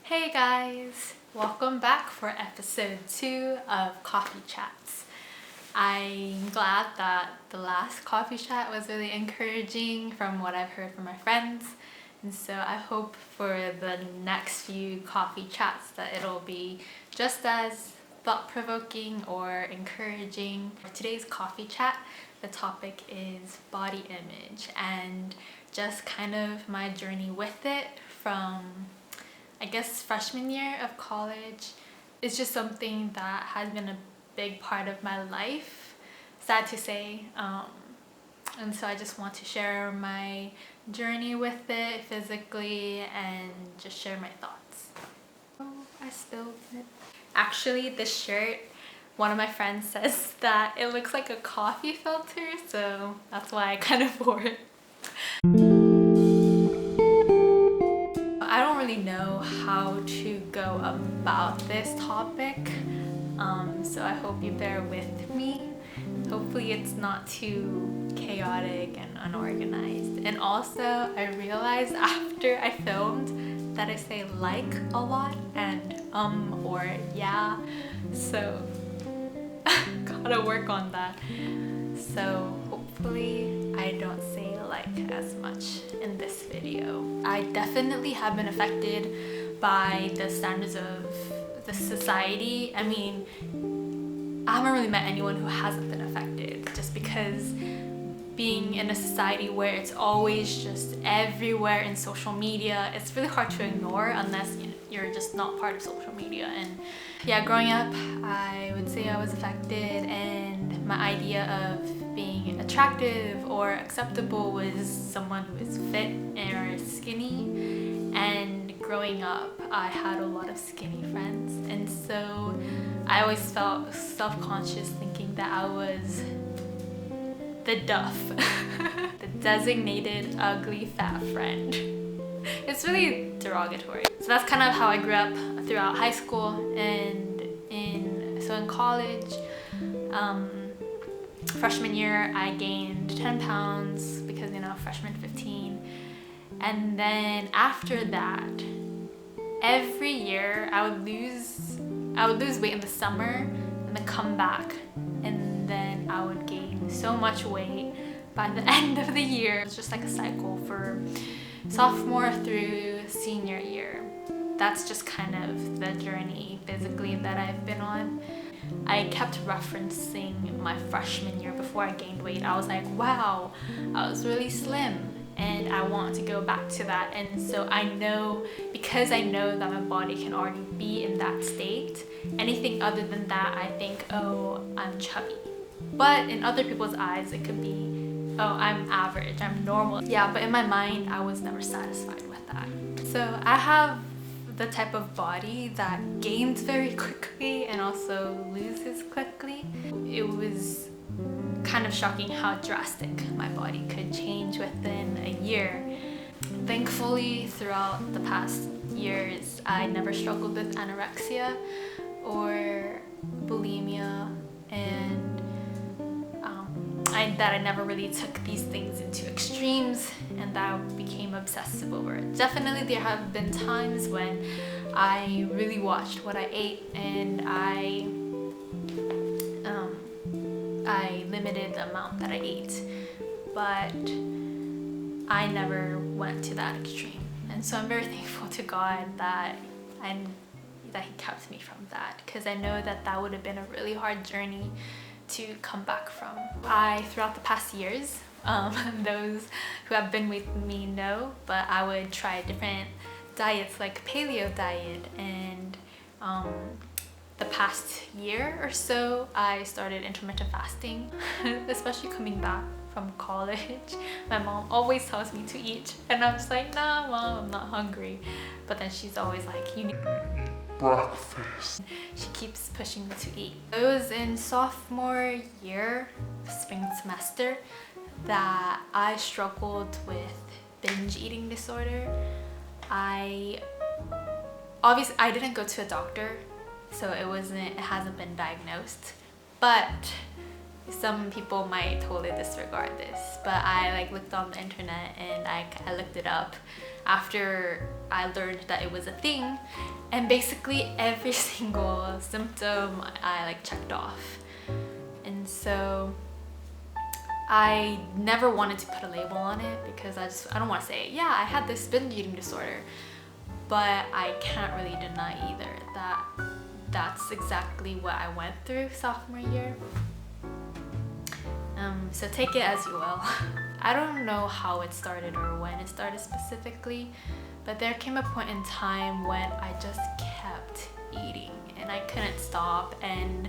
Hey guys, welcome back for episode 2 of Coffee Chats. I'm glad that the last coffee chat was really encouraging from what I've heard from my friends, and so I hope for the next few coffee chats that it'll be just as thought-provoking or encouraging. For today's coffee chat, the topic is body image and just kind of my journey with it from freshman year of college. It's just something that has been a big part of my life, sad to say. And so I just want to share my journey with it physically and just share my thoughts. Oh, I spilled it. Actually, this shirt, one of my friends says that it looks like a coffee filter, so that's why I kind of wore it. I don't really know how to go about this topic, so I hope you bear with me. Hopefully it's not too chaotic and unorganized. And also, I realized after I filmed that I say like a lot and or yeah, so gotta work on that. So hopefully I don't say like as much in this video. I definitely have been affected by the standards of the society. I mean, I haven't really met anyone who hasn't been affected, just because being in a society where it's always just everywhere in social media, it's really hard to ignore unless you're just not part of social media. And yeah, growing up, I would say I was affected, and my idea of being attractive or acceptable was someone who is fit or skinny. And growing up, I had a lot of skinny friends, and so I always felt self-conscious thinking that I was the duff, the designated ugly fat friend. It's really derogatory. So that's kind of how I grew up throughout high school and in college. Freshman year, I gained 10 pounds because, freshman 15. And then after that, every year I would lose weight in the summer and then come back. And then I would gain so much weight by the end of the year. It's just like a cycle for sophomore through senior year. That's just kind of the journey physically that I've been on. I kept referencing my freshman year before I gained weight. I was like, wow, I was really slim and I want to go back to that. And so because I know that my body can already be in that state, anything other than that, I think, oh, I'm chubby. But in other people's eyes, it could be, oh, I'm average, I'm normal. Yeah, but in my mind, I was never satisfied with that. So I have the type of body that gains very quickly and also loses quickly. It was kind of shocking how drastic my body could change within a year. Thankfully, throughout the past years, I never struggled with anorexia or bulimia, and I never really took these things into extremes and that I became obsessive over it. Definitely there have been times when I really watched what I ate and I limited the amount that I ate, but I never went to that extreme. And so I'm very thankful to God that He kept me from that, because I know that would have been a really hard journey to come back from. Throughout the past years, those who have been with me know, but I would try different diets like paleo diet, and the past year or so I started intermittent fasting. Especially coming back from college, my mom always tells me to eat and I'm just like, nah mom, I'm not hungry. But then she's always like, you need breakfast. She keeps pushing me to eat. It was in sophomore year, spring semester, that I struggled with binge eating disorder. I didn't go to a doctor, so it hasn't been diagnosed, but some people might totally disregard this, but I like looked on the internet and I looked it up after I learned that it was a thing, and basically every single symptom I like checked off. And so I never wanted to put a label on it because I don't want to say, yeah, I had this binge eating disorder, but I can't really deny either that that's exactly what I went through sophomore year. So take it as you will. I don't know how it started or when it started specifically, but there came a point in time when I just kept eating and I couldn't stop, and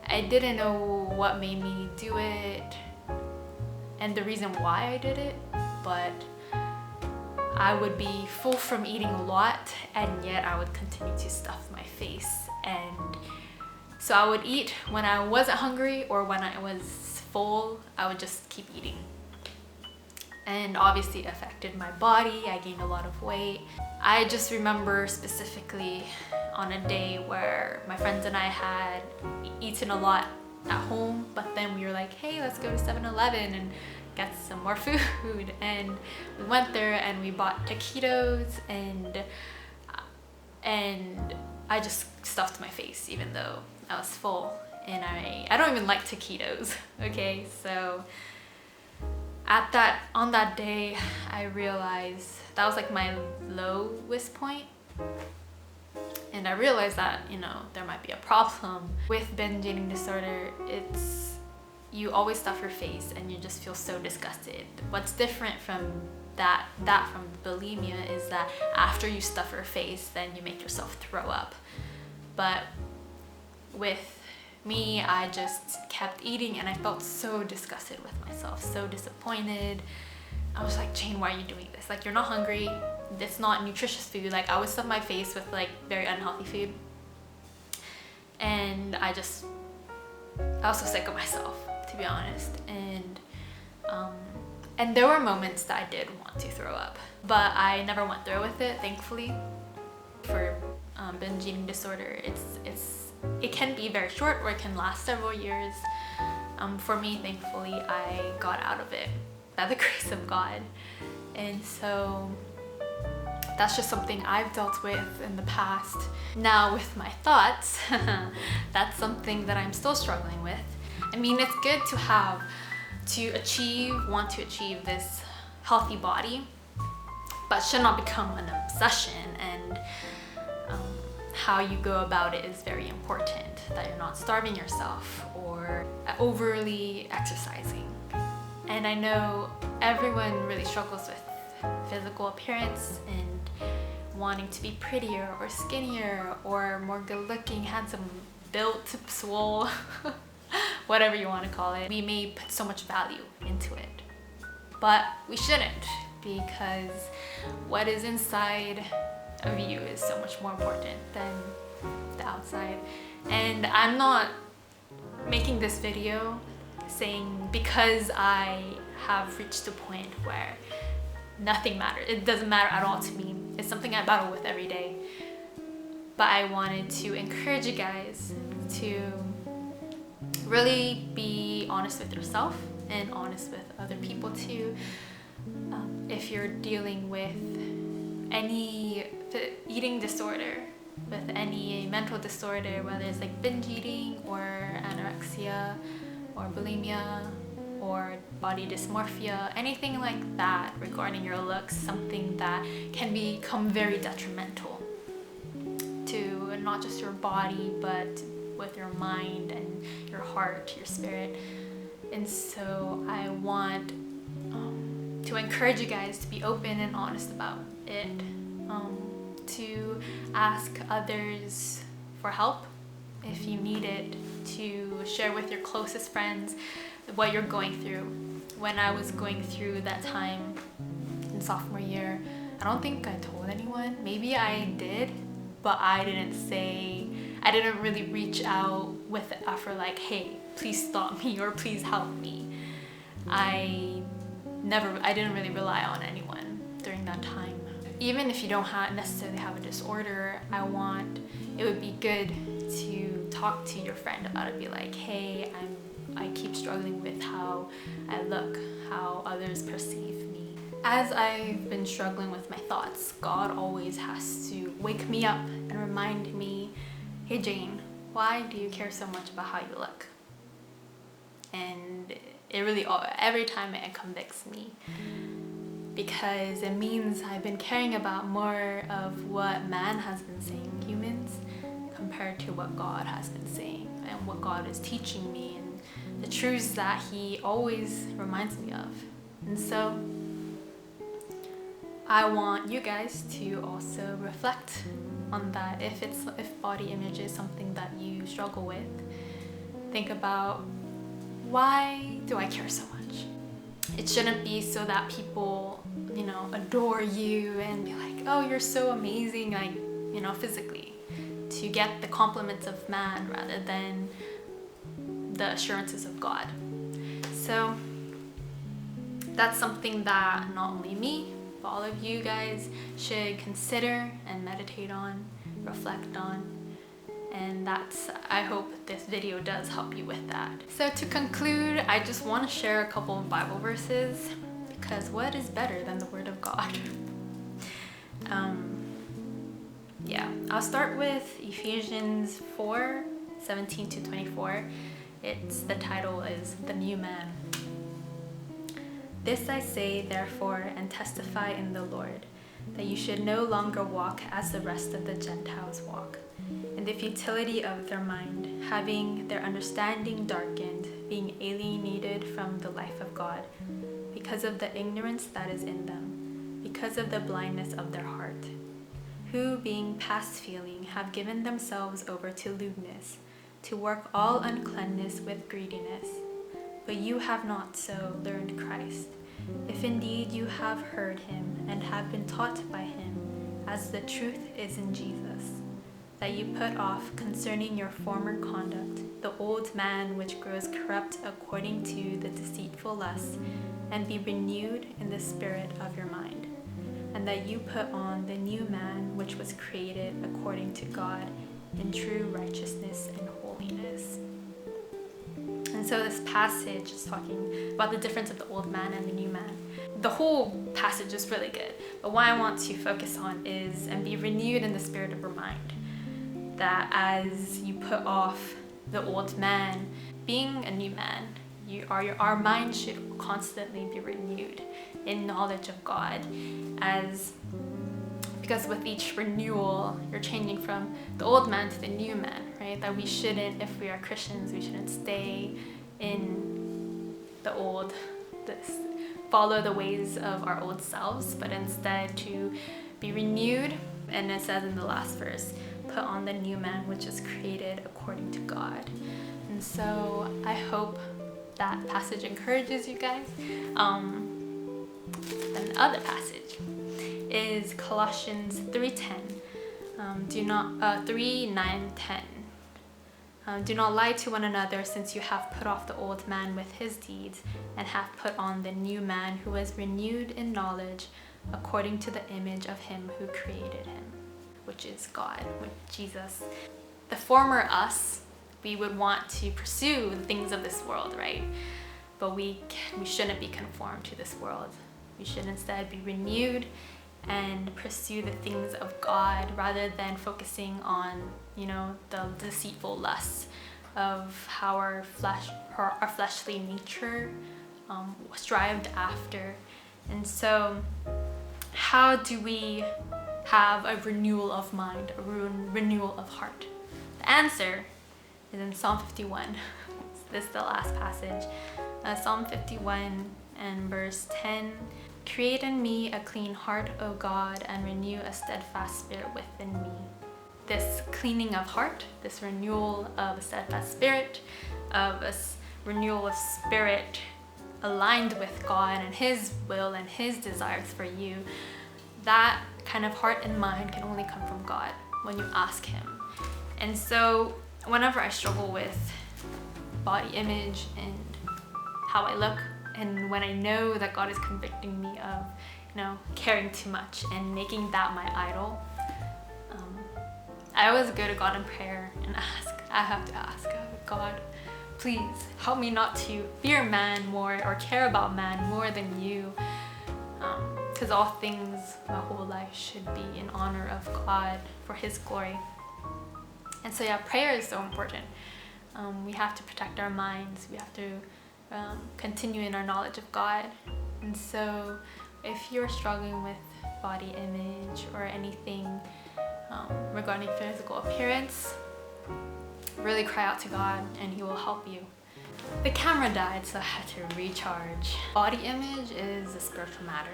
I didn't know what made me do it and the reason why I did it, but I would be full from eating a lot, and yet I would continue to stuff my face. And so I would eat when I wasn't hungry, or when I was full, I would just keep eating. And obviously it affected my body. I gained a lot of weight. I just remember specifically on a day where my friends and I had eaten a lot at home, but then we were like, hey, let's go to 7-Eleven and get some more food. And we went there and we bought taquitos, and I just stuffed my face even though I was full. And I don't even like taquitos, okay? So on that day, I realized that was like my lowest point. And I realized that, there might be a problem with binge eating disorder. You always stuff your face and you just feel so disgusted. What's different from that from bulimia is that after you stuff your face, then you make yourself throw up. But with me, I just kept eating and I felt so disgusted with myself, so disappointed. I was like, Jane, why are you doing this? Like, you're not hungry. It's not nutritious food. Like, I would stuff my face with like very unhealthy food. And I was so sick of myself, to be honest. And there were moments that I did want to throw up, but I never went through with it, thankfully. For binge eating disorder, it can be very short or it can last several years. For me, thankfully, I got out of it by the grace of God. And so that's just something I've dealt with in the past. Now with my thoughts, that's something that I'm still struggling with. I mean, it's good to want to achieve this healthy body, but should not become an obsession. And how you go about it is very important, that you're not starving yourself or overly exercising. And I know everyone really struggles with physical appearance and wanting to be prettier or skinnier or more good looking, handsome, built, swole, whatever you want to call it. We may put so much value into it, but we shouldn't, because what is inside of you is so much more important than the outside. And I'm not making this video saying because I have reached a point where nothing matters. It doesn't matter at all to me. It's something I battle with every day. But I wanted to encourage you guys to really be honest with yourself and honest with other people too. If you're dealing with any eating disorder, with any mental disorder, whether it's like binge eating or anorexia or bulimia or body dysmorphia, anything like that regarding your looks, something that can become very detrimental to not just your body, but with your mind and your heart, your spirit. And so I want to encourage you guys to be open and honest about it, to ask others for help if you need it, to share with your closest friends what you're going through. When I was going through that time in sophomore year, I don't think I told anyone. Maybe I did, but I didn't really reach out with the effort like, hey, please stop me or please help me. I didn't really rely on anyone during that time. Even if you don't necessarily have a disorder, it would be good to talk to your friend about it. Be like, hey, I'm I keep struggling with how I look, how others perceive me. As I've been struggling with my thoughts, God always has to wake me up and remind me, hey Jane, why do you care so much about how you look? And it really, every time it convicts me, because it means I've been caring about more of what man has been saying, humans, compared to what God has been saying and what God is teaching me and the truths that He always reminds me of. And so I want you guys to also reflect on that. If body image is something that you struggle with, think about, why do I care so much? It shouldn't be so that people, adore you and be like, oh, you're so amazing, like, physically, to get the compliments of man rather than the assurances of God. So that's something that not only me, but all of you guys should consider and meditate on, reflect on. And I hope this video does help you with that. So to conclude, I just want to share a couple of Bible verses, because what is better than the Word of God? I'll start with Ephesians 4:17-24. The title is The New Man. This I say, therefore, and testify in the Lord, that you should no longer walk as the rest of the Gentiles walk, in the futility of their mind, having their understanding darkened, being alienated from the life of God, because of the ignorance that is in them, because of the blindness of their heart, who, being past feeling, have given themselves over to lewdness, to work all uncleanness with greediness. But you have not so learned Christ, if indeed you have heard him and have been taught by him, as the truth is in Jesus, that you put off concerning your former conduct the old man which grows corrupt according to the deceitful lusts, and be renewed in the spirit of your mind, and that you put on the new man which was created according to God in true righteousness and holiness. And so this passage is talking about the difference of the old man and the new man. The whole passage is really good, but what I want to focus on is, and be renewed in the spirit of your mind. That as you put off the old man, being a new man, our mind should constantly be renewed in knowledge of God, because with each renewal, you're changing from the old man to the new man, right? That we shouldn't, if we are Christians, we shouldn't stay in the old, follow the ways of our old selves, but instead to be renewed. And it says in the last verse, put on the new man which is created according to God. And so I hope that passage encourages you guys. Then the other passage is Colossians 3:10. 3:9-10. Do not lie to one another, since you have put off the old man with his deeds, and have put on the new man, who is renewed in knowledge according to the image of him who created him, which is God, with Jesus. The former us, we would want to pursue the things of this world, right? But we shouldn't be conformed to this world. We should instead be renewed and pursue the things of God, rather than focusing on, the deceitful lusts of how our fleshly nature strived after. And so how do we have a renewal of mind, a renewal of heart? The answer is in Psalm 51. This is the last passage. Psalm 51 and verse 10. Create in me a clean heart, O God, and renew a steadfast spirit within me. This cleaning of heart, this renewal of a steadfast spirit, of a renewal of spirit aligned with God and His will and His desires for you, that kind of heart and mind can only come from God when you ask Him. And so whenever I struggle with body image and how I look, and when I know that God is convicting me of, caring too much and making that my idol, I always go to God in prayer and ask. I have to ask, God, Please help me not to fear man more or care about man more than you. Because all things, my whole life should be in honor of God for His glory. And so yeah, prayer is so important. We have to protect our minds. We have to continue in our knowledge of God. And so if you're struggling with body image or anything regarding physical appearance, really cry out to God and He will help you. The camera died, so I had to recharge. Body image is a spiritual matter.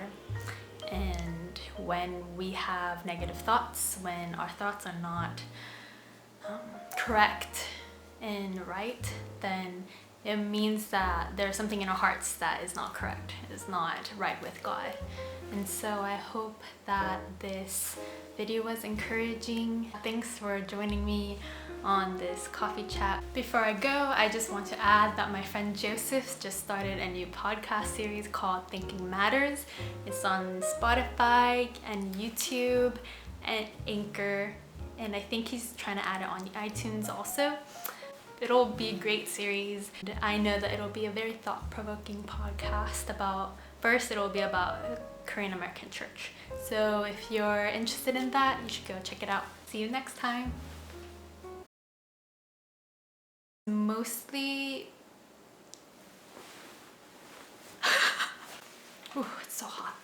And when we have negative thoughts, when our thoughts are not correct and right, then it means that there's something in our hearts that is not correct, is not right with God. And so I hope that this video was encouraging. Thanks for joining me on this coffee chat. Before I go, I just want to add that my friend Joseph just started a new podcast series called Thinking Matters. It's on Spotify and YouTube and Anchor, and I think he's trying to add it on iTunes also. It'll be a great series. I know that it'll be a very thought-provoking podcast about, first it'll be about Korean American church. So if you're interested in that, you should go check it out. See you next time. Mostly, ooh, it's so hot.